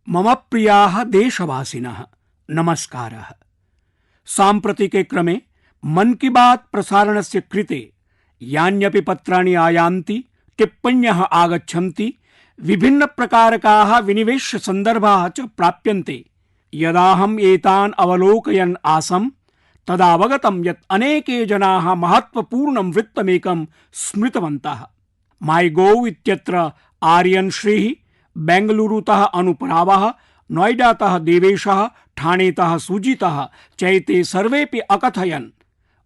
मम प्रियाः देशवासिनः नमस्कारः। साम्प्रतिके क्रमे मन की बात प्रसारणस्य कृते यान्यपि पत्राणि आयान्ति, टिप्पण्यः आगच्छन्ति, विभिन्न प्रकारकाः विनिवेश्य सन्दर्भाः च प्राप्यन्ते। यदाहम् एतान् अवलोकयन् आसम् तदा अवगतं यत् अनेके जनाः महत्वपूर्णं वृत्तमेकं स्मृतवन्तः। माइगोव इत्यत्र आर्यन श्रीः, बेंगलुरुतः अनुपरावः, नोएडातः देवेशः, ठाणेतः सुजितः चैते सर्वेपि अकथयन्,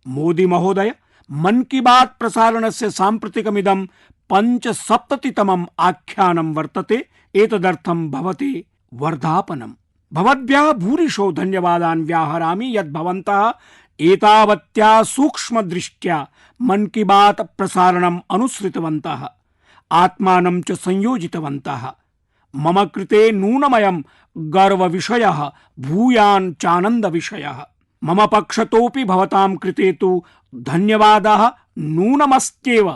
मोदी महोदय, मन की बात प्रसारणस्य साम्प्रतिकमिदं 75तमम् आख्यानं वर्तते। एतदर्थं भवते वर्धापनम्। भवद्भ्यः भूरिशो धन्यवादान् व्याहरामि यत् भवन्तः एतावत्या सूक्ष्मदृष्ट्या मन की बात प्रसारणम् अनुसृतवन्तः, आत्मानं च संयोजितवन्तः। मम कृते नूनमयं गर्वविषयः, भूयान् चानन्दविषयः। मम पक्षतोऽपि भवतां कृते तु धन्यवादः नूनमस्त्येव।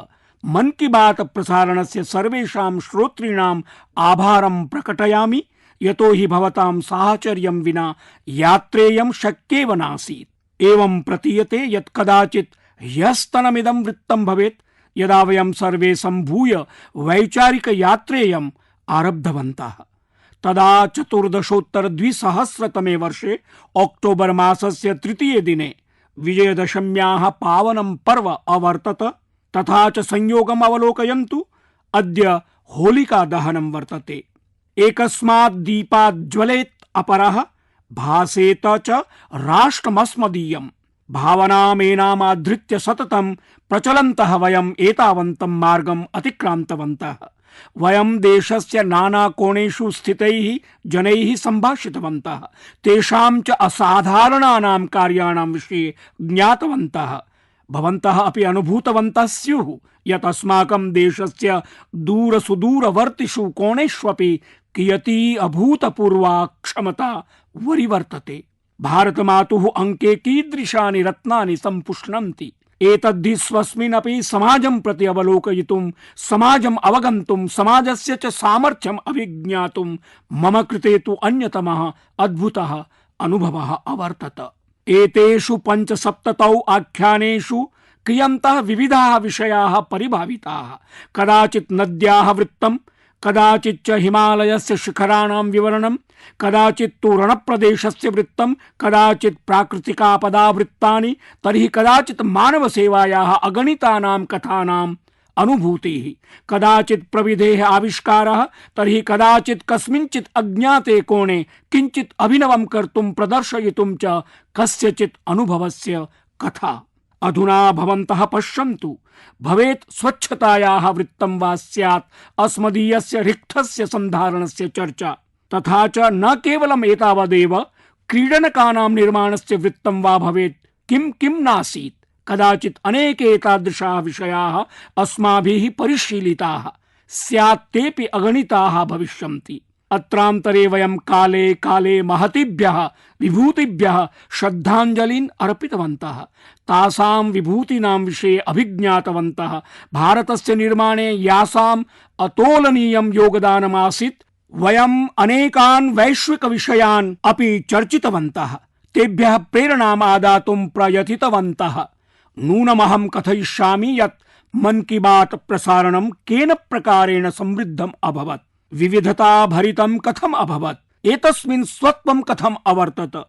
मन की बात प्रसारणस्य सर्वेषां श्रोतॄणाम् आभारं प्रकटयामि, यतो हि भवतां साहचर्यं विना यात्रेयं शक्येव नासीत्। एवं प्रतीयते यत् कदाचित् ह्यस्तनमिदं वृत्तं भवेत्, यदा वयं सर्वे सम्भूय वैचारिक यात्रेयम् आरब्धवन्तः। तदा 1420 वर्षे अक्टोबर मासस्य 3 दिने विजयदशम्याः पावनं पर्व अवर्तत। तथा च संयोगम् अवलोकयन्तु, अद्य होलिका दहनं वर्तते। एकस्मात् दीपात् ज्वलेत् अपरः, भासेत च राष्ट्रमस्मदीयम्। भावनामेनामाधृत्य सततं प्रचलन्तः वयम् एतावन्तं मार्गम् अतिक्रान्तवन्तः। वयं देशस्य नानाकोणेषु स्थितैः जनैः सम्भाषितवन्तः, तेषां च असाधारणानां कार्याणां विषये ज्ञातवन्तः। भवन्तः अपि अनुभूतवन्तः स्युः यत् अस्माकं देशस्य दूरसुदूरवर्तिषु कोणेष्वपि कियती अभूतपूर्वा क्षमता वरिवर्तते। भारतमातुः अंके कीदृशानि रत्नानि सम्पुष्णन्ति। एतद्धि स्वस्मिन्नपि समाजं प्रति अवलोकयितुं, समाजम् अवगन्तुं, समाजस्य च सामर्थ्यम् अभिज्ञातुं मम कृते तु अन्यतमः अद्भुतः अनुभवः अवर्तत। एतेषु 75 आख्यानेषु क्रियन्तः विविधाः विषयाः परिभाविताः। कदाचित् नद्याः वृत्तं, कदाचित् च हिमालयस्य शिखराणां विवरणं, कदाचित् तु रणप्रदेशस्य वृत्तं, कदाचित् प्राकृतिकापदा वृत्तानि, तर्हि कदाचित् मानवसेवायाः अगणितानां कथानाम् अनुभूतिः, कदाचित् प्रविधेः आविष्कारः, तर्हि कदाचित् कस्मिंश्चित् अज्ञाते कोणे किञ्चित् अभिनवं कर्तुं प्रदर्शयितुं च कस्यचित् अनुभवस्य कथा। अधुना भवन्तः पश्यन्तु, भवेत् स्वच्छतायाः वृत्तं वा स्यात् अस्मदीयस्य रिक्थस्य सन्धारणस्य चर्चा, तथा च न केवलम् एतावदेव, क्रीडनकानां निर्माणस्य वृत्तं वा भवेत्, किं नासीत्। कदाचित् अनेके एतादृशाः विषयाः अस्माभिः परिशीलिताः स्यात्, तेऽपि अगणिताः भविष्यन्ति। अत्रान्तरे वयं काले काले महतीभ्यः विभूतिभ्यः श्रद्धाञ्जलिन् अर्पितवन्तः, तासां विभूतीनां विषये अभिज्ञातवन्तः। भारतस्य निर्माणे यासाम् अतोलनीयं योगदानमासीत्, वयम् अनेकान् वैश्विक विषयान् अपि चर्चितवन्तः, तेभ्यः प्रेरणाम् आदातुं प्रयतितवन्तः। नूनमहं कथयिष्यामि यत् मन की बात प्रसारणं केन प्रकारेण समृद्धम् अभवत्, विविधता भरितं कथम् अभवत्, एतस्मिन् स्वत्वं कथम् अवर्तत।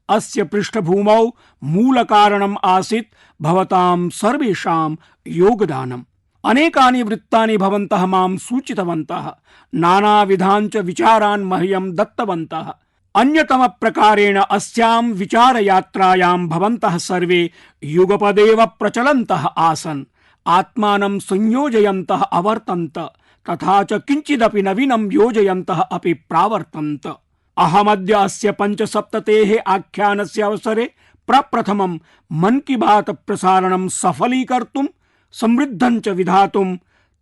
अस्य पृष्ठभूमौ मूलकारणम् आसीत् भवतां सर्वेषां योगदानम्। अनेकानि वृत्तानि भवन्तः मां सूचितवन्तः, नानाविधान् च विचारान् मह्यं दत्तवन्तः। अन्यतम प्रकारेण अस्यां विचारयात्रायां भवन्तः सर्वे युगपदेव प्रचलन्तः आसन्, आत्मानं संयोजयन्तः अवर्तन्त, तथा च किञ्चिदपि नवीनं योजयन्तः अपि प्रावर्तन्त। अहमद्य अस्य 75 आख्यानस्य अवसरे प्रप्रथमं मन की बात प्रसारणं सफलीकर्तुं, समृद्धं च विधातुं,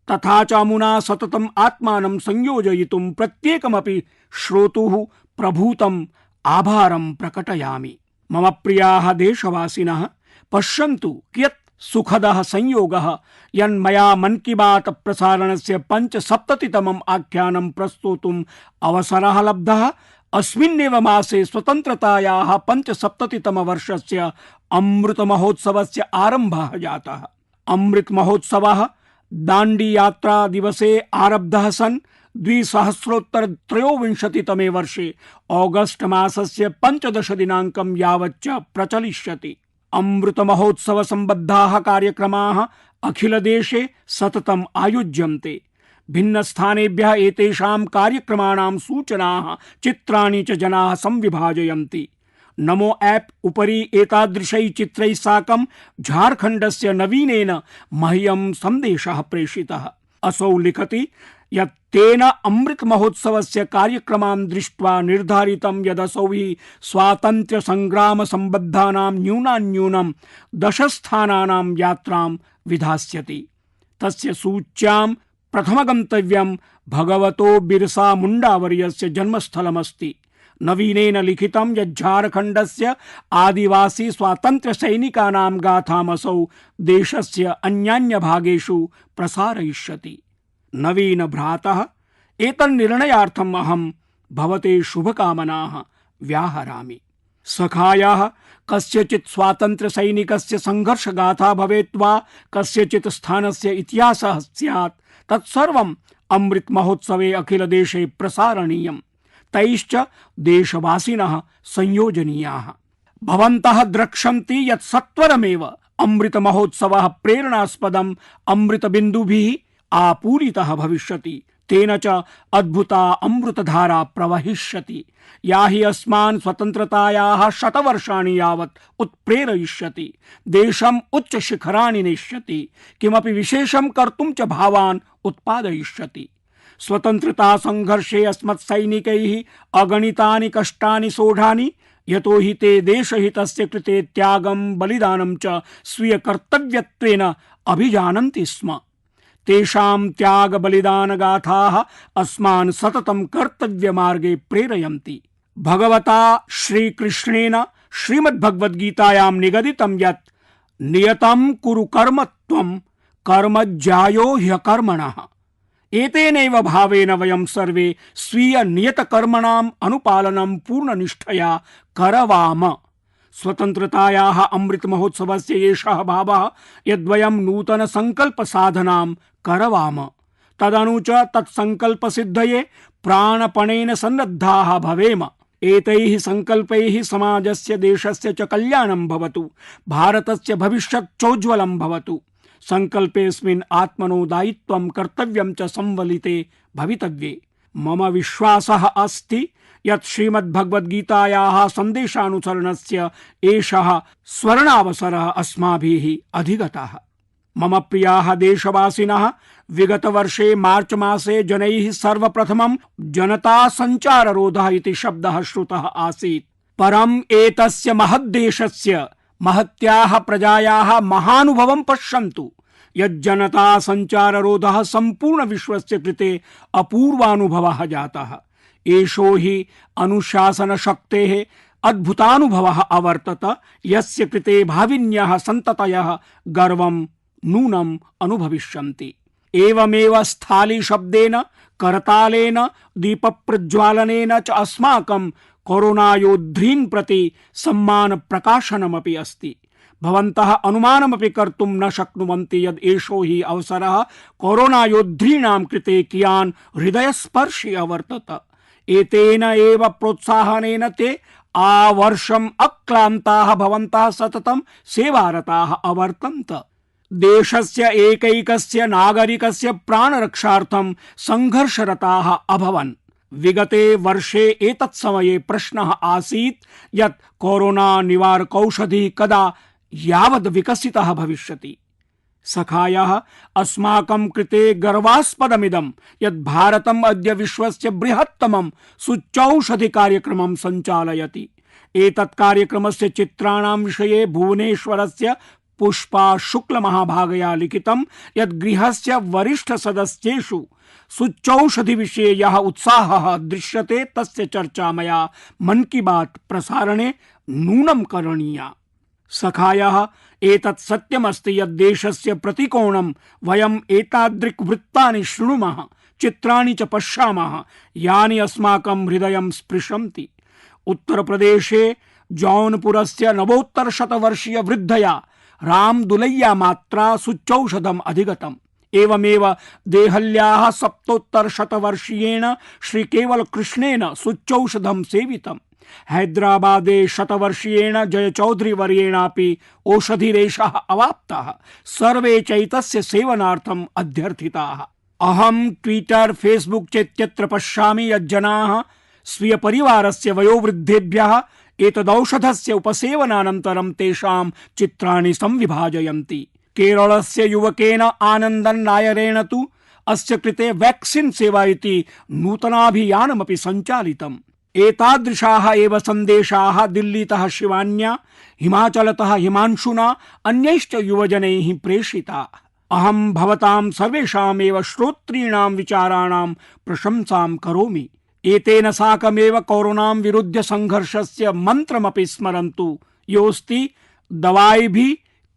तथा च अमुना सततम् आत्मानं संयोजयितुं प्रत्येकमपि श्रोतुः प्रभूतम् आभारं प्रकटयामि। मम प्रियाः देशवासिनः, पश्यन्तु कियत् सुखदः संयोगः यन्मया मन की बात प्रसारणस्य 75तमम् आख्यानं प्रस्तोतुम् अवसरः लब्धः। अस्मिन्नेव मासे स्वतन्त्रतायाः 75तमवर्षस्य अमृत महोत्सवस्य आरम्भः जातः। अमृत महोत्सवः दाण्डी यात्रा दिवसे आरब्धः सन् 2023 वर्षे ऑगस्ट मासस्य 15 दिनाङ्कं यावच्च प्रचलिष्यति। अमृत महोत्सव संबद्धाः कार्यक्रमाः अखिल देशे सततम् आयोज्यन्ते। भिन्न स्थानेभ्यः एतेषां कार्यक्रमाणां सूचनाः चित्राणि च जनाः संविभाजयन्ति। नमो ऐप् उपरि एतादृशैः चित्रैः साकं झारखण्डस्य नवीनेन मह्यं सन्देशः प्रेषितः। असौ लिखति यत् तेन अमृत महोत्सवस्य कार्यक्रमान् दृष्ट्वा निर्धारितं यदसौ हि स्वातन्त्र्य संग्राम संबद्धानां न्यूनान्यूनं 10 स्थानानां यात्रां विधास्यति। तस्य सूच्यां प्रथमगन्तव्यं भगवतो बिरसा मुण्डावर्यस्य जन्मस्थलमस्ति। नवीनेन लिखितं यत् झारखण्डस्य आदिवासी स्वातन्त्र्य सैनिकानां गाथामसौ देशस्य अन्यान्यभागेषु प्रसारयिष्यति। नवीन भ्रातः, एतन्निर्णयार्थम् अहं भवते शुभकामनाः व्याहरामि। सखायाः कस्यचित् स्वातन्त्र्य सैनिकस्य संघर्षगाथा भवेत् वा कस्यचित् स्थानस्य इतिहासः स्यात्, तत्सर्वम् अमृत महोत्सवे अखिल देशे प्रसारणीयम्। तैश्च देशवासिनः संयोजनीयाः। भवन्तः द्रक्ष्यन्ति यत् सत्वरमेव अमृत महोत्सवः प्रेरणास्पदम् अमृत बिन्दुभिः आपूरितः भविष्यति। तेन च अद्भुता अमृतधारा प्रवहिष्यति, या हि अस्मान् स्वतन्त्रतायाः 100 वर्षाणि यावत् उत्प्रेरयिष्यति, देशम् उच्च शिखराणि नेष्यति, किमपि विशेषं कर्तुं च भावान् उत्पादयिष्यति। स्वतन्त्रता संघर्षे अस्मत्सैनिकैः अगणितानि कष्टानि सोढानि, यतो हि ते देशहितस्य कृते त्यागं बलिदानं च स्वीयकर्तव्यत्वेन अभिजानन्ति स्म। तेषां त्याग बलिदान गाथाः अस्मान् सततं कर्तव्यमार्गे प्रेरयन्ति। भगवता श्रीकृष्णेन श्रीमद्भगवद्गीतायां निगदितं यत् नियतं कुरु कर्म त्वं कर्म ज्यायो ह्यकर्मणः। एतेनैव भावेन वयं सर्वे स्वीय नियतकर्मणाम् अनुपालनं पूर्णनिष्ठया करवाम। स्वतन्त्रतायाः अमृत महोत्सवस्य एषः भावः यद्वयं नूतन संकल्प साधनां करवाम, तदनु च तत्संकल्पसिद्धये प्राणपणेन सन्नद्धाः भवेम। एतैः संकल्पैः समाजस्य देशस्य च कल्याणं भवतु, भारतस्य भविष्यत् चोज्ज्वलं भवतु। संकल्पेऽस्मिन् आत्मनो दायित्वं कर्तव्यं च संवलिते भवितव्ये। मम विश्वासः अस्ति यत् श्रीमद्भगवद्गीतायाः सन्देशानुसरणस्य एषः स्वर्णावसरः अस्माभिः अधिगतः। मम प्रियाः देशवासिनः, विगतवर्षे मार्च मासे जनैः सर्वप्रथमं जनता संचाररोधः इति शब्दः श्रुतः आसीत्। परम् एतस्य महद्देशस्य महत्याः प्रजायाः महानुभवं पश्यन्तु। यज्जनता संचाररोधः सम्पूर्ण विश्वस्य कृते अपूर्वानुभवः जातः। एषो हि अनुशासन शक्तेः अद्भुतानुभवः अवर्तत, यस्य कृते भाविन्यः सन्ततयः गर्वं नूनम् अनुभविष्यन्ति। एवमेव स्थाली शब्देन, करतालेन, दीपप्रज्वालनेन च अस्माकं कोरोना योद्धॄन् प्रति सम्मान प्रकाशनमपि अस्ति। भवन्तः अनुमानमपि कर्तुं न शक्नुवन्ति यद् एषो हि अवसरः कोरोना योद्धॄणां कृते कियान् हृदयस्पर्शी अवर्तत। एतेन एव प्रोत्साहनेन ते आवर्षम् अक्लान्ताः भवन्तः सततं सेवारताः अवर्तन्त। देशस्य एकैकस्य नागरिकस्य प्राणरक्षार्थं संघर्षरताः अभवन्। विगते वर्षे एतत् समये प्रश्नः आसीत् यत् कोरोना निवारकौषधिः कदा यावद् विकसितः भविष्यति। सखायाः, अस्माकं कृते गर्वास्पदमिदं यत् भारतम् अद्य विश्वस्य बृहत्तमं सूच्यौषधि कार्यक्रमं सञ्चालयति। एतत् कार्यक्रमस्य चित्राणां विषये भुवनेश्वरस्य पुष्पा शुक्ल महाभागया लिखितं यत् गृहस्य वरिष्ठ सदस्येषु सूच्यौषधि विषये यः उत्साहः दृश्यते तस्य चर्चा मया मन की बात प्रसारणे नूनं करणीया। सखायः एतत् सत्यमस्ति यत् देशस्य प्रतिकोणं वयम् एतादृक् वृत्तानि शृणुमः, चित्राणि च पश्यामः, यानि अस्माकं हृदयं स्पृशन्ति। उत्तरप्रदेशे जौनपुरस्य नवोत्तरशतवर्षीय वृद्धया रामदुलैया मात्रा सूच्यौषधम् अधिगतम्। एवमेव देहल्याः 77-वर्षीयेण श्रीकेवलकृष्णेन सूच्यौषधं सेवितम्। हैदराबादे 100-वर्षीयेण जयचौधरी वर्येणापि औषधिरेशः अवाप्तः। सर्वे चैतस्य सेवनार्थम् अध्यर्थिताः। अहं ट्विटर फेसबुक चेत्यत्र पश्यामि यत् जनाः स्वीय परिवारस्य वयोवृद्धेभ्यः एतदौषधस्य उपसेवनानन्तरं तेषां चित्राणि संविभाजयन्ति। केरलस्य युवकेन आनन्दन नायरेण तु अस्य कृते वैक्सीन सेवा इति नूतनाभियानमपि सञ्चालितम्। एतादृशाः एव सन्देशाः दिल्लीतः शिवान्या, हिमाचलतः हिमांशुना, अन्यैश्च युवजनैः प्रेषिताः। अहं भवतां सर्वेषामेव श्रोतॄणां विचाराणां प्रशंसां करोमि। एतेन साकमेव कोरोनां विरुध्य संघर्षस्य मन्त्रमपि स्मरन्तु, योऽस्ति दवाई भी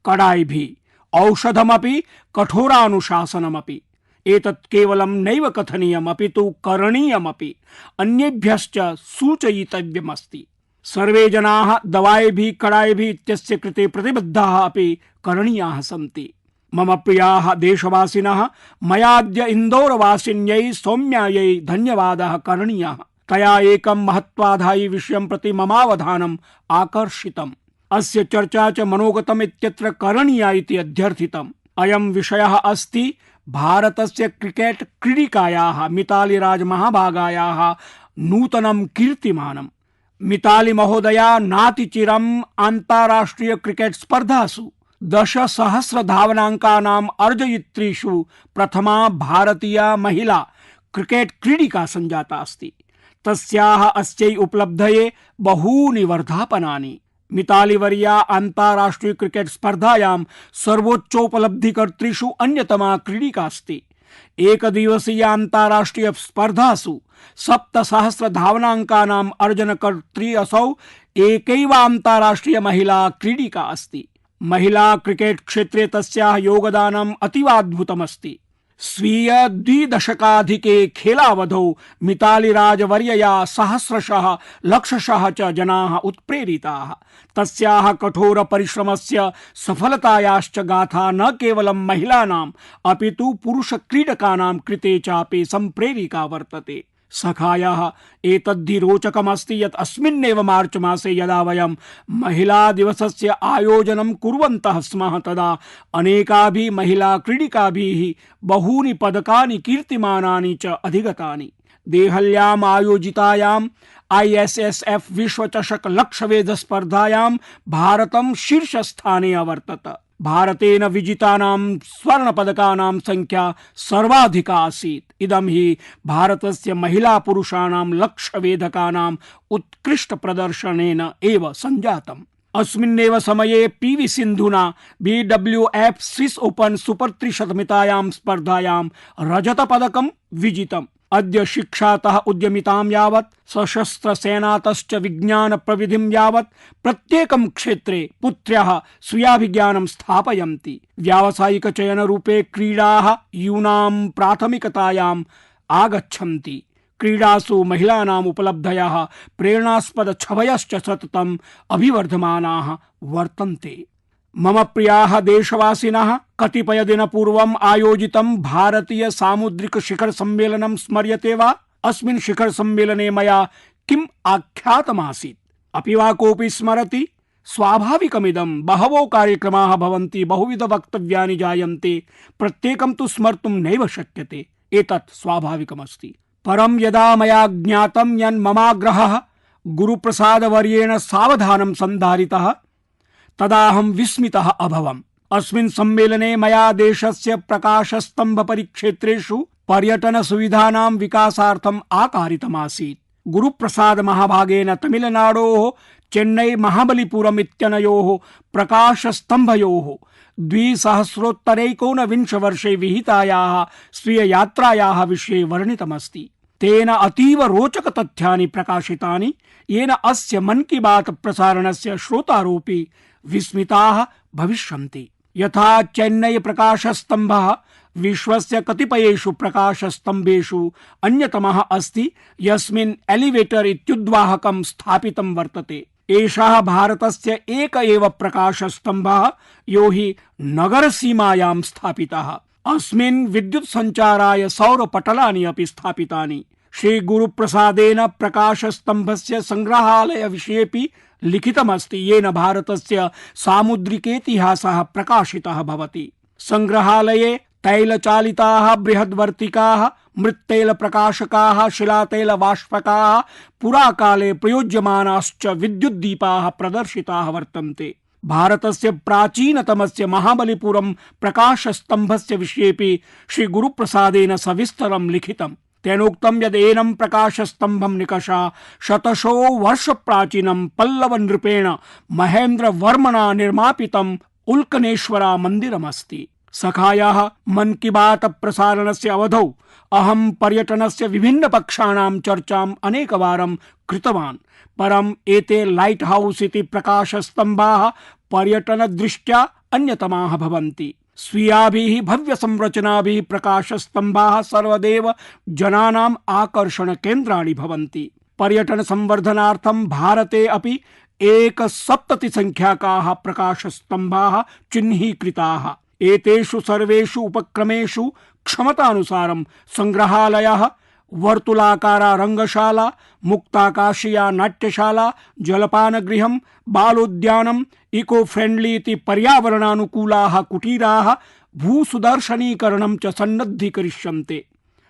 कड़ाई भी, औषधमपि कठोरानुशासनमपि। एतत् केवलं नैव कथनीयम् अपितु करणीयमपि, अन्येभ्यश्च सूचयितव्यमस्ति। सर्वे जनाः दवाई भी कड़ाई भी इत्यस्य कृते प्रतिबद्धाः अपि करणीयाः सन्ति। मम प्रियाः देशवासिनः, मयाद्य इन्दौरवासिन्यै सौम्यायै धन्यवादः करणीयः। तया एकं महत्वाधायि विषयं प्रति ममावधानम् आकर्षितम्। अस्य चर्चा च मनोगतम् इत्यत्र करणीया इति अध्यर्थितम्। अयं विषयः अस्ति भारतस्य क्रिकेट क्रीडिकायाः मिताली राज महाभागायाः नूतनं कीर्तिमानम्। मिताली महोदया नातिचिरम् अन्ताराष्ट्रिय क्रिकेट स्पर्धासु 10,000 धावनाङ्कानाम् अर्जयित्रीषु प्रथमा भारतीया महिला क्रिकेट क्रीडिका सञ्जाता अस्ति। तस्याः अस्यै उपलब्धये बहूनि वर्धापनानि। मिताली वर्या अन्ताराष्ट्रिय क्रिकेट स्पर्धायां सर्वोच्चोपलब्धिकर्तृषु अन्यतमा क्रीडिका अस्ति। एकदिवसीय अन्ताराष्ट्रिय स्पर्धासु 7,000 धावनाङ्कानाम् अर्जनकर्त्री असौ एकैव अन्ताराष्ट्रिय महिला क्रीडिका अस्ति। महिला क्रिकेट क्षेत्रे तस्याः योगदानम् अतीवाद्भुतमस्ति। स्वीय 2 दशकाधिके खेलावधौ मिताली राजवर्यया सहस्रशः लक्षशः च जनाः उत्प्रेरिताः। तस्याः कठोर परिश्रमस्य सफलतायाश्च गाथा न केवलं महिलानाम् अपितु पुरुष क्रीडकानां कृते चापि सम्प्रेरिका वर्तते। सखायः एतद्धि रोचकमस्ति यत् अस्मिन्नेव मार्च मासे यदा वयं महिला दिवसस्य आयोजनं कुर्वन्तः स्मः तदा अनेकाभिः महिला क्रीडिकाभिः बहूनि पदकानि कीर्तिमानानि च अधिगतानि। देहल्याम् आयोजितायाम् ISSF विश्वचषक लक्ष्यवेध स्पर्धायां भारतं शीर्षस्थाने अवर्तत। भारतेन विजितानां स्वर्णपदकानां संख्या सर्वाधिका आसीत्। इदं हि भारतस्य महिला पुरुषाणां लक्ष्यवेधकानाम् उत्कृष्ट प्रदर्शनेन एव सञ्जातम्। अस्मिन्नेव समये PV सिन्धुना BWF Swiss open super 300 मितायां स्पर्धायां रजतपदकं विजितम्। अद्य शिक्षातः उद्यमितां यावत् सशस्त्र सेनातश्च विज्ञान प्रविधिं यावत् प्रत्येकं क्षेत्रे पुत्र्यः स्वीयाभिज्ञानं स्थापयन्ति। व्यावसायिक चयन रूपे क्रीडाः यूनां प्राथमिकतायाम् आगच्छन्ति। क्रीडासु महिलानाम् उपलब्धयः प्रेरणास्पद छवयश्च सततम् अभिवर्धमानाः वर्तन्ते। मम प्रियाः देशवासिनः, कतिपयदिनपूर्वम् आयोजितं भारतीय सामुद्रिक शिखर सम्मेलनं स्मर्यते वा? अस्मिन् शिखर सम्मेलने मया किम् आख्यातमासीत्? अपि वा कोऽपि स्मरति? स्वाभाविकमिदं। बहवो कार्यक्रमाः भवन्ति, बहुविध वक्तव्यानि जायन्ते, प्रत्येकं तु स्मर्तुं नैव शक्यते। एतत् स्वाभाविकमस्ति। परं यदा मया ज्ञातं यन् ममाग्रहः गुरुप्रसादवर्येण सावधानं सन्धारितः तदाहं विस्मितः अभवम्। अस्मिन् सम्मेलने मया देशस्य प्रकाशस्तंभ परिक्षेत्रेषु पर्यटन सुविधानां विकासार्थम् आकारितमासीत्। गुरुप्रसाद महाभागेन तमिलनाडोः चेन्नई महाबलिपुरम् इत्यनयोः प्रकाशस्तंभयोः 2019 वर्षे विहितायाः स्वीय यात्रायाः विषये वर्णितमस्ति। तेन अतीव रोचक तथ्यानि प्रकाशितानि, येन अस्य मन की बात प्रसारणस्य श्रोतारोपि विस्मिताः भविष्यन्ति। यथा चेन्नई प्रकाशस्तम्भः विश्वस्य कतिपयेषु प्रकाशस्तम्भेषु अन्यतमः अस्ति, यस्मिन् एलिवेटर इत्युद्वाहकं स्थापितं वर्तते। एषः भारतस्य एक एव प्रकाशस्तम्भः, यो हि नगरसीमायां स्थापितः। अस्मिन् विद्युत् संचाराय सौरपटलानि अपि स्थापितानि। श्री गुरुप्रसादेन प्रकाशस्तम्भस्य संग्रहालय विषयेपि लिखितमस्ति, येन भारतस्य सामुद्रिकेतिहासः प्रकाशितः भवति। संग्रहालये तैलचालिताः बृहद्वर्तिकाः, मृत्तैल प्रकाशकाः, शिलातैल वाष्पकाः, पुराकाले प्रयोज्यमानाश्च विद्युद्दीपाः प्रदर्शिताः वर्तन्ते। भारतस्य प्राचीनतमस्य महाबलिपुरम प्रकाशस्तम्भस्य विषयेपि श्री गुरुप्रसादेन सविस्तरं लिखितम्। तेनोक्तं यद् एनं प्रकाशस्तम्भं निकषा शतशो वर्ष प्राचीनं पल्लव नृपेण महेन्द्रवर्मणा निर्मापितं उल्कनेश्वरा मन्दिरमस्ति। सखायाः मन की बात प्रसारणस्य अवधौ अहं पर्यटनस्य विभिन्न पक्षाणां चर्चाम् अनेकवारं कृतवान्, परम् एते लाइट हाउस इति प्रकाशस्तम्भाः पर्यटनदृष्ट्या अन्यतमाः भवन्ति। स्वीयाभिः भव्य संरचनाभिः प्रकाशस्तम्भाः सर्वदैव जनानाम् आकर्षण केन्द्राणि भवन्ति। पर्यटन संवर्धनार्थं भारते अपि 170 संख्याकाः प्रकाशस्तम्भाः चिह्नीकृताः। एतेषु सर्वेषु उपक्रमेषु क्षमतानुसारं संग्रहालयः, वर्तुलाकारा रंगशाला, मुक्ताकाशीया नाट्यशाला, जलपानगृहं, बालोद्यानम्, इको फ्रेंडली इति पर्यावरणानुकूलाः कुटीराः, भूसुदर्शनीकरणं च सन्नद्धीकरिष्यन्ते।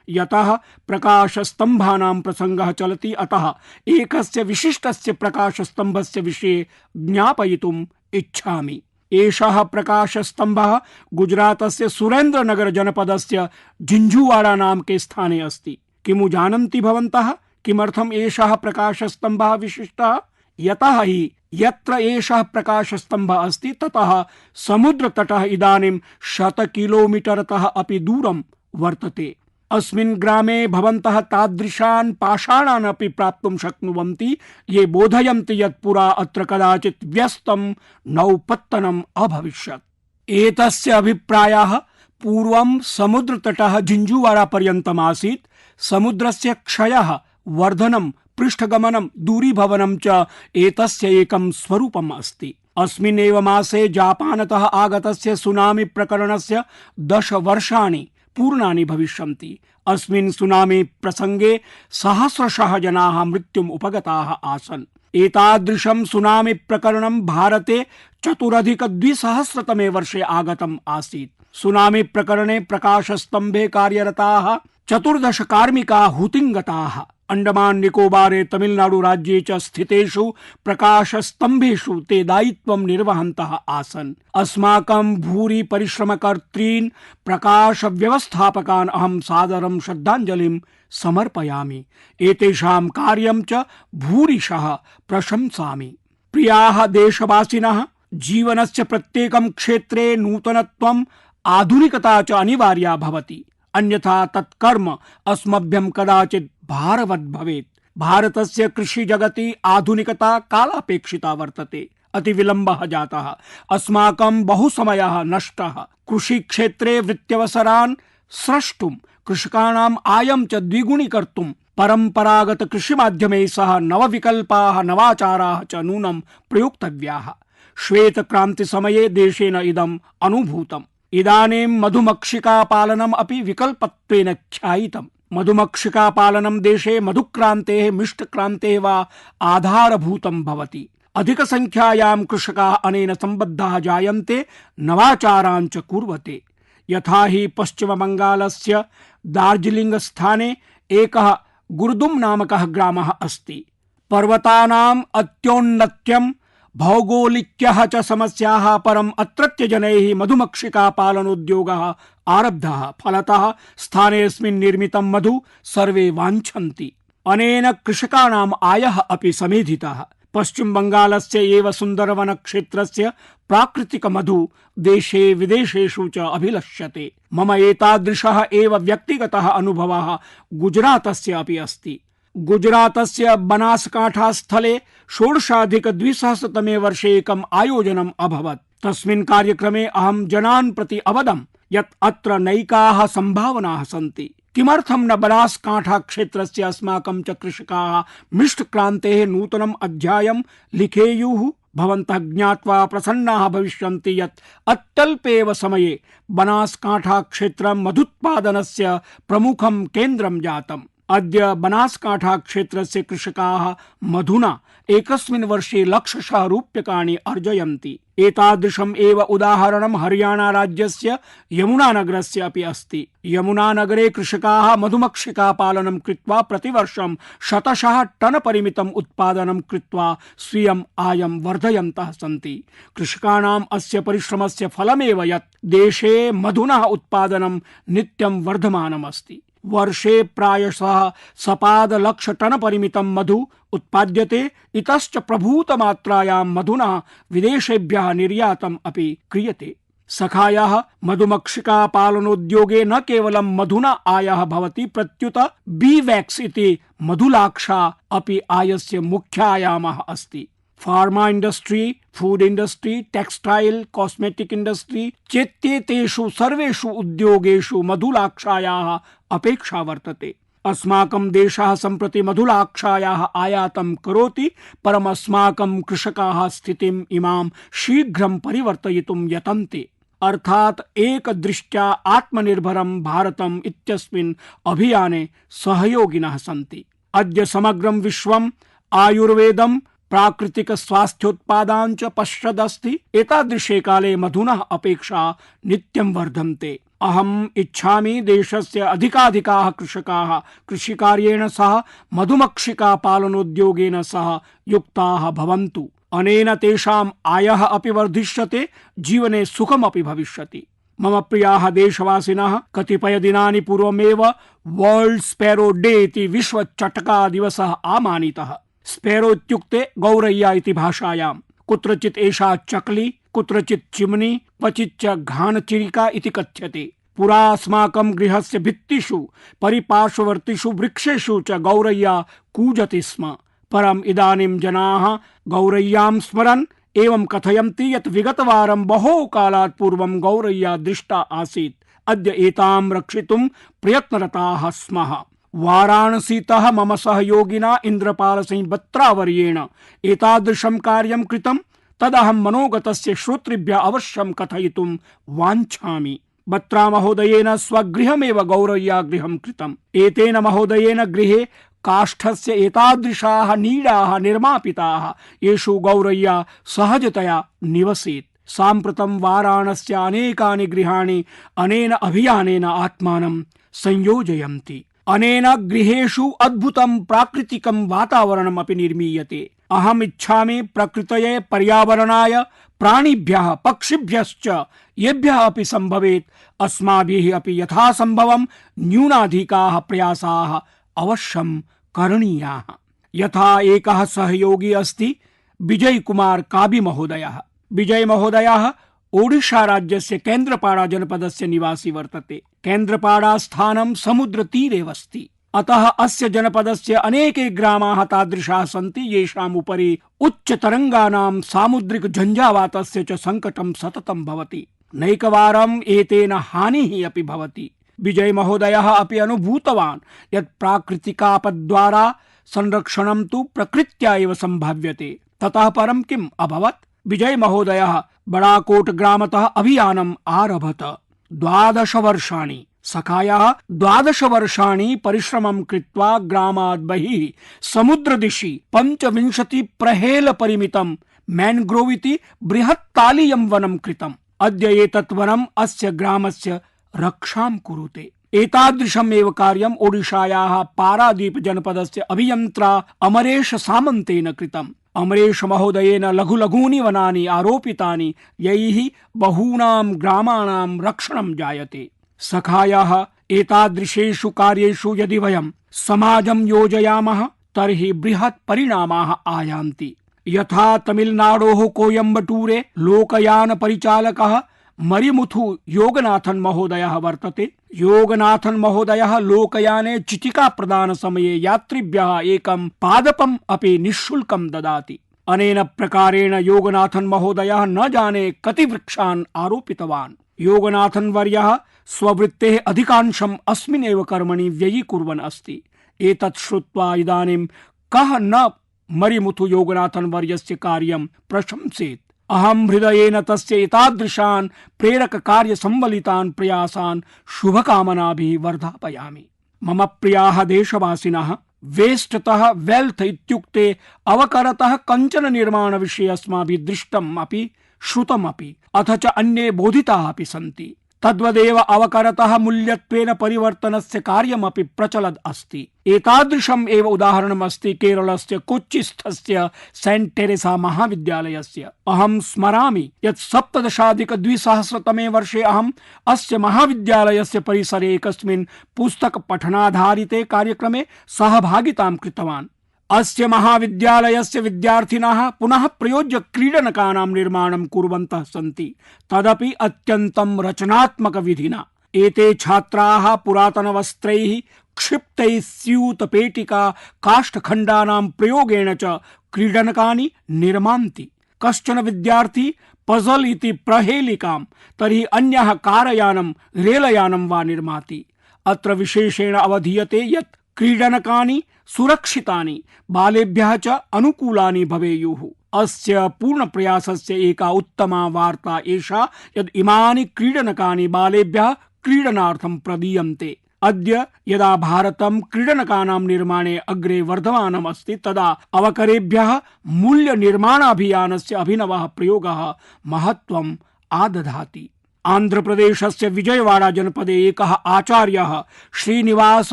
यतः प्रकाशस्तम्भानां प्रसंगः चलति, अतः एकस्य विशिष्टस्य प्रकाशस्तम्भस्य विषये ज्ञापयितुम् इच्छामि। एषः प्रकाशस्तम्भः गुजरातस्य सुरेन्द्रनगर जनपदस्य झिंझुवाड़ा नामके स्थाने अस्ति। किमु जानन्ति भवन्तः किमर्थम् एषः प्रकाशस्तम्भः विशिष्टः? यतः हि यत्र एषः प्रकाशस्तम्भः अस्ति ततः समुद्रतटः इदानीं 100 किलोमीटरतः अपि दूरं वर्तते। अस्मिन् ग्रामे भवन्तः तादृशान् पाषाणान् अपि प्राप्तुं शक्नुवन्ति, ये बोधयन्ति यत् पुरा अत्र कदाचित् व्यस्तं नौपत्तनम् अभविष्यत्। एतस्य अभिप्रायः पूर्वं समुद्रतटः झिंझुवाड़ा पर्यन्तम् आसीत्। समुद्रस्य क्षयः, वर्धनं, पृष्ठगमनं, दूरीभवनं च एतस्य एकं स्वरूपम् अस्ति। अस्मिन् एव मासे जापानतः आगतस्य सुनामी प्रकरणस्य 10 वर्षाणि पूर्णानि भविष्यन्ति। अस्मिन् सुनामी प्रसंगे सहस्रशः जनाः मृत्युम् उपगताः आसन्। एतादृशं सुनामी प्रकरणं भारते 4200 वर्षे आगतम् आसीत्। सुनामी प्रकरणे प्रकाशस्तम्भे कार्यरताः 14 कार्मिकाः हुतिङ्गताः। अंडमान निकोबारे तमिलनाडु राज्ये च स्थितेषु प्रकाशस्तम्भेषु ते दायित्वं निर्वहन्तः आसन्। अस्माकं भूरि परिश्रमकर्तॄन् प्रकाश व्यवस्थापकान् अहं सादरं श्रद्धाञ्जलिं समर्पयामि। एतेषां कार्यं च भूरिशः प्रशंसामि। प्रियाः देशवासिनः, जीवनस्य प्रत्येकं क्षेत्रे नूतनत्वम्, आधुनिकता च अनिवार्या भवति, अन्यथा तत्कर्म अस्मभ्यं कदाचित् भारवत् भवेत्। भारतस्य कृषि जगति आधुनिकता कालापेक्षिता वर्तते। अति विलम्बः जातः। अस्माकं बहु समयः नष्टः। कृषि क्षेत्रे वृत्त्यवसरान् स्रष्टुं, कृषकाणाम् आयं च द्विगुणीकर्तुं परम्परागत कृषि माध्यमैः सह नवविकल्पाः, नवाचाराः च नूनं प्रयोक्तव्याः। श्वेत क्रांति समये देशेन इदम् अनुभूतम्। इदानीं मधुमक्षिका पालनम् अपि विकल्पत्वेन ख्यायितम्। मधुमक्षिका पालनं देशे मधुक्रान्तेः, मिष्टक्रान्तेः वा आधारभूतं भवति। अधिक संख्यायां कृषकाः अनेन सम्बद्धाः जायन्ते, नवाचारान् च कुर्वते। यथा हि पश्चिम बंगालस्य दार्जिलिंग स्थाने एकः गुर्दुम नामकः ग्रामः अस्ति। पर्वतानाम् अत्योन्नत्यं, भौगोलिक्यः च समस्याः परम् अत्रत्य जनैः मधुमक्षिका पालनोद्योगः आरब्धः। फलतः स्थानेऽस्मिन् निर्मितं मधु सर्वे वाञ्छन्ति। अनेन कृषकाणाम् आयः अपि समेधितः। पश्चिम बंगालस्य एव सुन्दरवन क्षेत्रस्य प्राकृतिक मधु देशे विदेशेषु च अभिलष्यते। मम एतादृशः एव व्यक्तिगतः अनुभवः गुजरातस्य अपि अस्ति। गुजरातस्य बनासकांठा स्थले 16अधिक-द्विसहस्रतमे वर्षे एकम् आयोजनम् अभवत्। तस्मिन् कार्यक्रमे अहं जनान् प्रति अवदम् यत् अत्र नैकाः सम्भावनाः सन्ति। किमर्थं न बनासकांठा क्षेत्रस्य अस्माकं च कृषकाः मिष्टक्रान्तेः नूतनम् अध्यायं लिखेयुः। भवन्तः ज्ञात्वा प्रसन्नाः भविष्यन्ति यत् अत्यल्पेव समये बनासकांठा क्षेत्रं मधुत्पादनस्य प्रमुखं केन्द्रं जातम्। अद्य बनासकांठा क्षेत्रस्य कृषकाः मधुना एकस्मिन् वर्षे लक्षशः रूप्यकाणि अर्जयन्ति। एतादृशम् एव उदाहरणं हरियाणा राज्यस्य यमुनानगरस्य अपि अस्ति। यमुनानगरे कृषकाः मधुमक्षिका पालनं कृत्वा प्रतिवर्षं शतशः टन परिमितम् उत्पादनं कृत्वा स्वीयम् आयं वर्धयन्तः सन्ति। कृषकाणाम् अस्य परिश्रमस्य फलमेव यत् देशे मधुनः उत्पादनं नित्यं वर्धमानमस्ति। वर्षे प्रायशः सपादलक्ष टन परिमितं मधु उत्पाद्यते। इतश्च प्रभूत मात्रायां मधुना विदेशेभ्यः निर्यातम् अपि क्रियते। सखायाः मधुमक्षिका पालनोद्योगे न केवलं मधुना आयः भवति, प्रत्युत बी वैक्स इति मधुलाक्षा अपि आयस्य मुख्यायामः अस्ति। Pharma industry, food industry, textile, cosmetic industry चेत्येतेषु सर्वेषु उद्योगेषु मधुलाक्षायाः अपेक्षा वर्तते। अस्माकं देशः सम्प्रति मधुलाक्षायाः आयातं करोति, परम् अस्माकं कृषकाः स्थितिम् इमां शीघ्रं परिवर्तयितुं यतन्ते। अर्थात् एकदृष्ट्या आत्मनिर्भरं भारतम् इत्यस्मिन् अभियाने सहयोगिनः सन्ति। अद्य समग्रं विश्वम् आयुर्वेदं प्राकृतिक स्वास्थ्योत्पादान् च पश्यदस्ति। एतादृशे काले मधुनः अपेक्षा नित्यं वर्धन्ते। अहम् इच्छामि देशस्य अधिकाधिकाः कृषकाः कृषिकार्येण सह मधुमक्षिका पालनोद्योगेन सह युक्ताः भवन्तु। अनेन तेषाम् आयः अपि वर्धिष्यते, जीवने सुखमपि भविष्यति। मम प्रियाः देशवासिनः, कतिपयदिनानि पूर्वमेव वर्ल्ड स्पैरो डे इति विश्व चटका दिवसः आमानितः। स्पैरो इत्युक्ते गौरय्या इति भाषायां। कुत्रचित् एषा चकली, कुत्रचित् चिमनी, क्वचिच्च घानचिरिका इति कथ्यते। पुरा अस्माकं गृहस्य भित्तिषु परिपार्श्ववर्तिषु वृक्षेषु च गौरय्या कूजति स्म। परम् इदानीं जनाः गौरय्यां स्मरन् एवं कथयन्ति यत् विगतवारं बहो कालात् पूर्वं गौरय्या दृष्टा आसीत्। अद्य एतां रक्षितुं प्रयत्नरताः स्मः। वाराणसीतः मम सहयोगिना इन्द्रपाल सिंह बत्रावर्येण एतादृशं कार्यं कृतं। तदहं मनोगतस्य श्रोतृभ्यः अवश्यं कथयितुं वाञ्छामि। बत्रा महोदयेन स्वगृहमेव गौरय्या गृहं कृतम्। एतेन महोदयेन गृहे काष्ठस्य एतादृशाः नीडाः निर्मापिताः, येषु गौरय्या सहजतया निवसेत्। साम्प्रतं वाराणस्य अनेकानि गृहाणि अनेन अभियानेन आत्मानं संयोजयन्ति। अनेन गृहेषु अद्भुतं प्राकृतिकं वातावरणम् अपि निर्मीयते। अहम् इच्छामि प्रकृतये, पर्यावरणाय, प्राणिभ्यः, पक्षिभ्यश्च येभ्यः अपि सम्भवेत् अस्माभिः अपि यथासम्भवं न्यूनाधिकाः प्रयासाः अवश्यं करणीयाः। यथा एकः सहयोगी अस्ति विजय कुमार काबी महोदयः। विजय महोदयः ओडिशा राज्यस्य केन्द्रपाड़ा जनपदस्य निवासी वर्तते। केन्द्रपाड़ा स्थानं समुद्रतीरे अस्ति। अतः अस्य जनपदस्य अनेके ग्रामाः तादृशाः सन्ति येषाम् उपरि उच्चतरङ्गानां सामुद्रिक झञ्झावातस्य च सङ्कटं सततं भवति। नैकवारम् एतेन हानिः अपि भवति। विजय महोदयः अपि अनुभूतवान् यत् प्राकृतिकापद्वारा संरक्षणं तु प्रकृत्या एव सम्भाव्यते। ततः परं किम् अभवत्? विजय महोदयः बड़ाकोट ग्रामतः अभियानम् आरभत। 12 वर्षाणि सखायाः 12 वर्षाणि परिश्रमं कृत्वा ग्रामात् बहिः समुद्रदिशि 25 प्रहेल परिमितं मैन्ग्रोव् इति बृहत्तालीयं वनं कृतम्। अद्य एतत् वनम् अस्य ग्रामस्य रक्षां कुरुते। एतादृशम् एव कार्यम् ओडिशायाः पारादीप जनपदस्य अभियन्त्रा अमरेश सामन्तेन कृतम्। अमरेश महोदयेन लघु लघूनि वनानि आरोपितानि, यैः बहूनां ग्रामाणां रक्षणं जायते। सखायाः एतादृशेषु कार्येषु यदि वयं समाजं योजयामः तर्हि बृहत् परिणामाः आयान्ति। यथा तमिलनाडोः कोयम्बटूरे लोकयान परिचालकः मरिमुथु योगनाथन महोदयः वर्तते। योगनाथन महोदयः लोकयाने चिटिका प्रदान समये यात्रिभ्यः एकं पादपम् अपि निःशुल्कं ददाति। अनेन प्रकारेण योगनाथन महोदयः न जाने कति वृक्षान् आरोपितवान्। योगनाथन वर्यः स्ववृत्तेः अधिकांशम् अस्मिन्नेव कर्मणि व्ययीकुर्वन् अस्ति। एतत् श्रुत्वा इदानीं कः न मरिमुथु योगनाथन वर्यस्य कार्यं प्रशंसेत्। अहं हृदयेन तस्य एतादृशान् प्रेरक कार्य संवलितान् प्रयासान् शुभकामनाभिः वर्धापयामि। मम प्रियाः देशवासिनः, वेस्टतः वेल्थ इत्युक्ते अवकरतः कञ्चन निर्माण विषये अस्माभिः दृष्टम् अपि श्रुतम् अपि अथ च अन्ये बोधिताः अपि सन्ति। तद्वदेव अवकरतः मूल्यत्वेन परिवर्तनस्य कार्यमपि प्रचलद् अस्ति। एतादृशम् एव उदाहरणम् अस्ति केरलस्य कोच्चिस्थस्य सेंट टेरेसा महाविद्यालयस्य। अहं स्मरामि यत् 17-2000 वर्षे अहम् अस्य महाविद्यालयस्य परिसरे एकस्मिन् पुस्तक पठनाधारिते कार्यक्रमे सहभागितां कृतवान्। अस्य महाविद्यालयस्य विद्यार्थिनः पुनः प्रयोज्य क्रीडनकानां निर्माणं कुर्वन्तः सन्ति, तदपि अत्यन्तं रचनात्मक विधिना। एते छात्राः पुरातनवस्त्रैः क्षिप्तैः स्यूतपेटिका काष्ठखण्डानां प्रयोगेण च क्रीडनकानि निर्मान्ति। कश्चन विद्यार्थी पजल इति प्रहेलिकां, तर्हि अन्यः कारयानं रेलयानं वा निर्माति। अत्र विशेषेण अवधीयते यत् क्रीडनकानि सुरक्षितानि, बालेभ्यः च अनुकूलानि भवेयुः। अस्य पूर्ण प्रयासस्य एका उत्तमा वार्ता एषा यद् इमानि क्रीडनकानि बालेभ्यः क्रीडनार्थं प्रदीयन्ते। अद्य यदा भारतं क्रीडनकानां निर्माणे अग्रे वर्धमानम् अस्ति, तदा अवकरेभ्यः मूल्य निर्माणाभियानस्य अभिनवः प्रयोगः महत्त्वम् आदधाति। आन्ध्रप्रदेशस्य विजयवाड़ा जनपदे एकः आचार्यः श्रीनिवास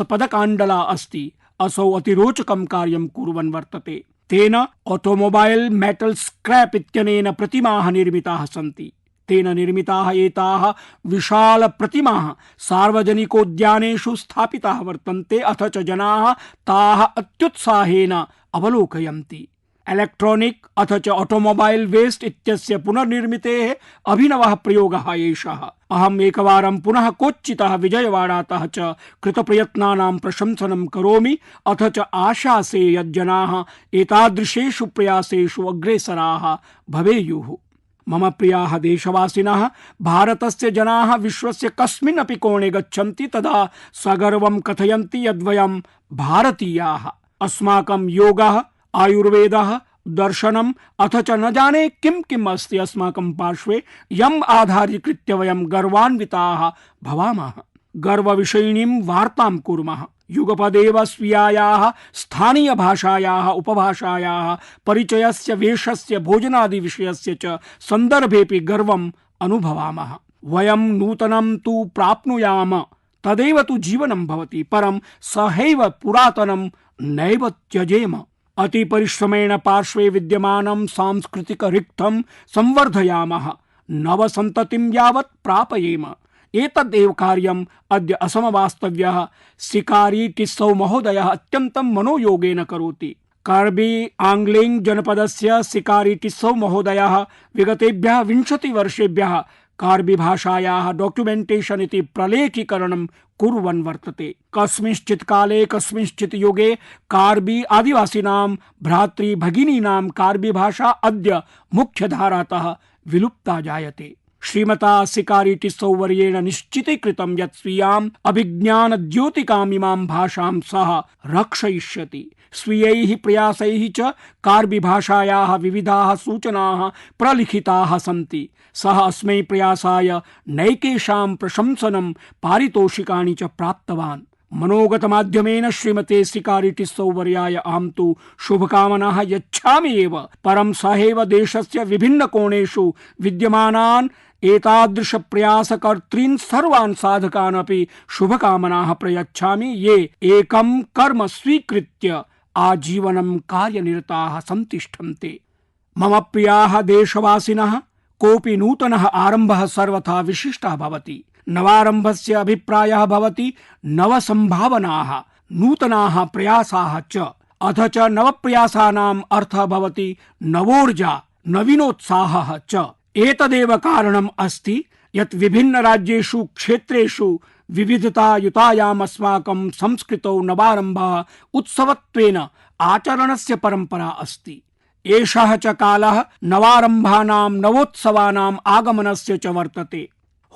पदकाण्डला अस्ति। असौ अतिरोचकं कार्यं कुर्वन् वर्तते। तेन ऑटोमोबाइल मेटल स्क्रैप इत्यनेन प्रतिमाः निर्मिताः सन्ति। तेन निर्मिताः एताः विशाल प्रतिमाः सार्वजनिकोद्यानेषु स्थापिताः वर्तन्ते, अथ च जनाः ताः अत्युत्साहेन अवलोकयन्ति। इलेक्ट्रॉनिक अथ च ऑटोमोबाइल वेस्ट इत्यस्य पुनर्निर्मितेः अभिनवः प्रयोगः एषः। अहम् एकवारं पुनः कोच्चितः विजयवाड़ातः च कृतप्रयत्नानां प्रशंसनं करोमि, अथ च आशासे यत् जनाः एतादृशेषु प्रयासेषु अग्रेसराः भवेयुः। मम प्रियाः देशवासिनः, भारतस्य जनाः विश्वस्य कस्मिन् अपि कोणे गच्छन्ति तदा सगर्वं कथयन्ति यद्वयं भारतीयाः। अस्माकं योगः, आयुर्वेदः, दर्शनम् अथ च न जाने किं किम् अस्ति अस्माकं पार्श्वे, यम् आधारीकृत्य वयं गर्वान्विताः भवामः। गर्वविषयिणीं वार्तां कुर्मः। युगपदेव स्वीयायाः स्थानीय भाषायाः उपभाषायाः परिचयस्य, वेशस्य, भोजनादि विषयस्य च सन्दर्भेऽपि गर्वम् अनुभवामः। वयं नूतनं तु प्राप्नुयाम, तदेव तु जीवनं भवति, परं सहैव पुरातनं नैव त्यजेम। अति परिश्रमेण पार्श्वे विद्यमानं सांस्कृतिक रिक्थं संवर्धयामः, नवसन्ततिं यावत् प्रापयेम। एतदेव कार्यम् अद्य असमवास्तव्यः सिकारी टिस्सौ महोदयः अत्यन्तं मनोयोगेन करोति। कार्बी आंग्लिंग जनपदस्य सिकारी टिस्सौ महोदयः विगतेभ्यः 20 वर्षेभ्यः कार्बी भाषायाः डॉक्युमेंटेशन इति प्रलेखीकरणं कुर्वन् वर्तते। कस्मिंश्चित् काले कस्मिंश्चित् युगे कार्बी आदिवासिनां भ्रातृ भगिनीनां कार्बी भाषा अद्य मुख्यधारातः विलुप्ता जायते। श्रीमता सिकारी टिस्सौ वर्येण निश्चितीकृतं यत् स्वीयाम् अभिज्ञान द्योतिकामिमां भाषां सः रक्षयिष्यति। स्वीयैः प्रयासैः च कार्बी भाषायाः विविधाः सूचनाः प्रलिखिताः सन्ति। सः अस्मै प्रयासाय नैकेषां प्रशंसनं, पारितोषिकाणि च प्राप्तवान्। मनोगतमाध्यमेन श्रीमते सिकारी टिस्सौ वर्याय अहं तु शुभकामनाः यच्छामि एव, परं सहैव देशस्य विभिन्न कोणेषु विद्यमानान् एतादृश प्रयासकर्तॄन् सर्वान् साधकान् अपि शुभकामनाः प्रयच्छामि, ये एकं कर्म स्वीकृत्य आजीवनं कार्यनिरताः सन्तिष्ठन्ते। मम प्रियाः देशवासिनः, कोऽपि नूतनः आरम्भः सर्वथा विशिष्टः भवति। नवारम्भस्य अभिप्रायः भवति नवसम्भावनाः, नूतनाः प्रयासाः च, अथ च नवप्रयासानाम् अर्थः भवति नवोर्जा, नवीनोत्साहः च। एतदेव कारणम् अस्ति यत् विभिन्न राज्येषु क्षेत्रेषु विविधतायुतायाम् अस्माकं संस्कृतौ नवारम्भः उत्सवत्वेन आचरणस्य परम्परा अस्ति। एषः च कालः नवारम्भानां नवोत्सवानाम् आगमनस्य च वर्तते।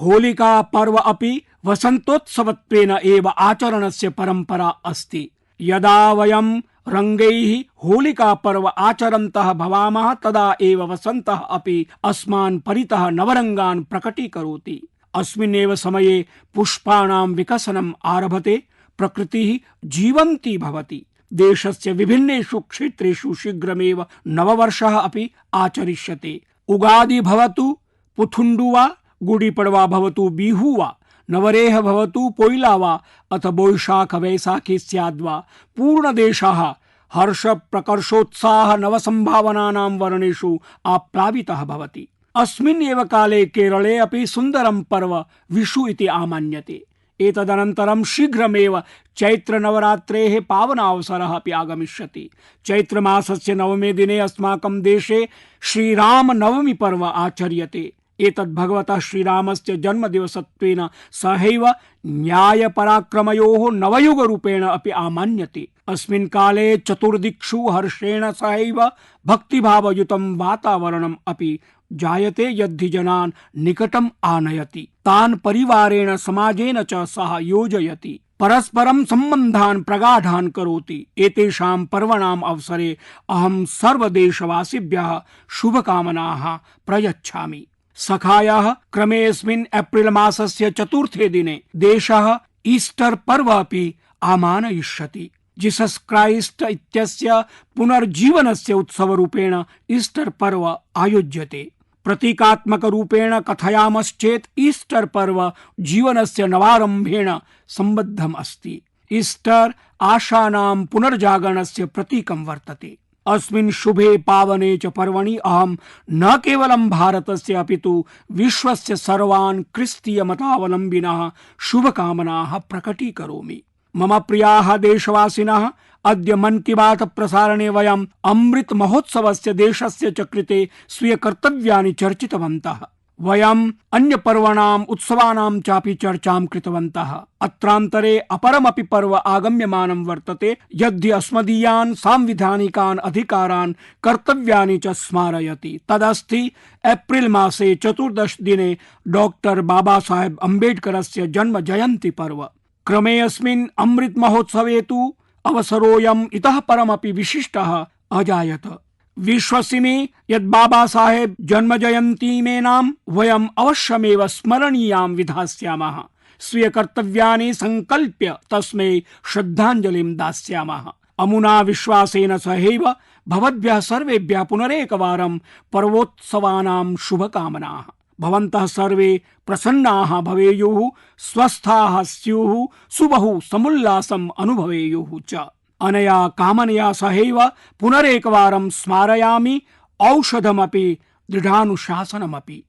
होलिका पर्व अपि वसन्तोत्सवत्वेन एव आचरणस्य परम्परा अस्ति। यदा वयं रङ्गैः होलिका पर्व आचरन्तः भवामः तदा एव वसन्तः अपि अस्मान् परितः नवरङ्गान् प्रकटीकरोति। अस्मिन्नेव समये पुष्पाणां विकसनम् आरभते, प्रकृतिः जीवन्ती भवति। देशस्य विभिन्नेषु क्षेत्रेषु शीघ्रमेव नववर्षः अपि आचरिष्यते। उगादि भवतु, पुथुण्डु वा, गुडीपड़वा भवतु, बिहू वा, नवरेह भवतु, पोइला वा, अथ बोईशाख वैशाखी स्याद्वा, पूर्णदेशः हर्ष प्रकर्षोत्साह नवसंभावनानां वर्णेषु आप्लावितः भवति। अस्मिन् एव काले केरले अपि सुन्दरं पर्व विशु इति आमान्यते। एतदनन्तरं शीघ्रमेव चैत्रनवरात्रेः पावनावसरः अपि आगमिष्यति। चैत्रमासस्य नवमे दिने अस्माकं देशे श्रीरामनवमी पर्व आचर्यते। एतद् भगवतः श्रीरामस्य जन्मदिवसत्वेन सहैव न्यायपराक्रमयोः नवयुगरूपेण अपि आमान्यते। अस्मिन् काले चतुर्दिक्षु हर्षेण सहैव भक्तिभावयुतं वातावरणम् अपि जायते, यद्धि जनान् निकटम् आनयति, तान् परिवारेण समाजेन च सह योजयति, परस्परं सम्बन्धान् प्रगाढान् करोति। एतेषां पर्वणाम् अवसरे अहं सर्वदेशवासिभ्यः शुभकामनाः प्रयच्छामि। सखायाः क्रमेऽस्मिन् एप्रिल मासस्य चतुर्थे दिने देशः ईस्टर पर्व अपि आमानयिष्यति। जीसस क्राइस्ट इत्यस्य पुनर्जीवनस्य उत्सवरूपेण ईस्टर पर्व आयोज्यते। प्रतीकात्मक रूपेण कथयामश्चेत् ईस्टर पर्व जीवनस्य नवारम्भेण सम्बद्धम् अस्ति। ईस्टर आशानां पुनर्जागरणस्य प्रतीकं वर्तते। अस्मिन् शुभे पावने च पर्वणि अहं न केवलं भारतस्य अपितु विश्वस्य सर्वान् क्रिस्तीय मतावलम्बिनः शुभकामनाः प्रकटीकरोमि। मम प्रियाः देशवासिनः, अद्य मन की बात प्रसारणे वयम् अमृत महोत्सवस्य देशस्य च कृते स्वीय कर्तव्यानि चर्चितवन्तः। वयम् अन्य पर्वणाम् उत्सवानां चापि चर्चां कृतवन्तः। अत्रान्तरे अपरमपि पर्व आगम्यमानं वर्तते, यद्धि अस्मदीयान् सांविधानिकान् अधिकारान् कर्तव्यानि च स्मारयति। तदस्ति एप्रिल मासे 14 दिने डॉक्टर बाबा साहेब अम्बेडकरस्य जन्म जयन्ती पर्व। क्रमे अस्मिन् अमृत महोत्सवे तु अवसरोऽयम् इतः परमपि विशिष्टः अजायत। विश्वसिमि यत् बाबा साहेब जन्म जयन्तीमेनां वयम् अवश्यमेव स्मरणीयां विधास्यामः। स्वीय कर्तव्यानि संकल्प्य तस्मै श्रद्धाञ्जलिं दास्यामः। अमुना विश्वासेन सहैव भवद्भ्यः सर्वेभ्यः पुनरेकवारं पर्वोत्सवानां शुभकामनाः। भवन्तः सर्वे प्रसन्नाः भवेयुः, स्वस्थाः स्युः, सुबहु समुल्लासम् अनुभवेयुः च। अनया कामनया सहैव पुनरेकवारं स्मारयामि औषधमपि दृढानुशासनमपि।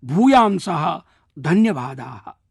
भूयांसः धन्यवादाः।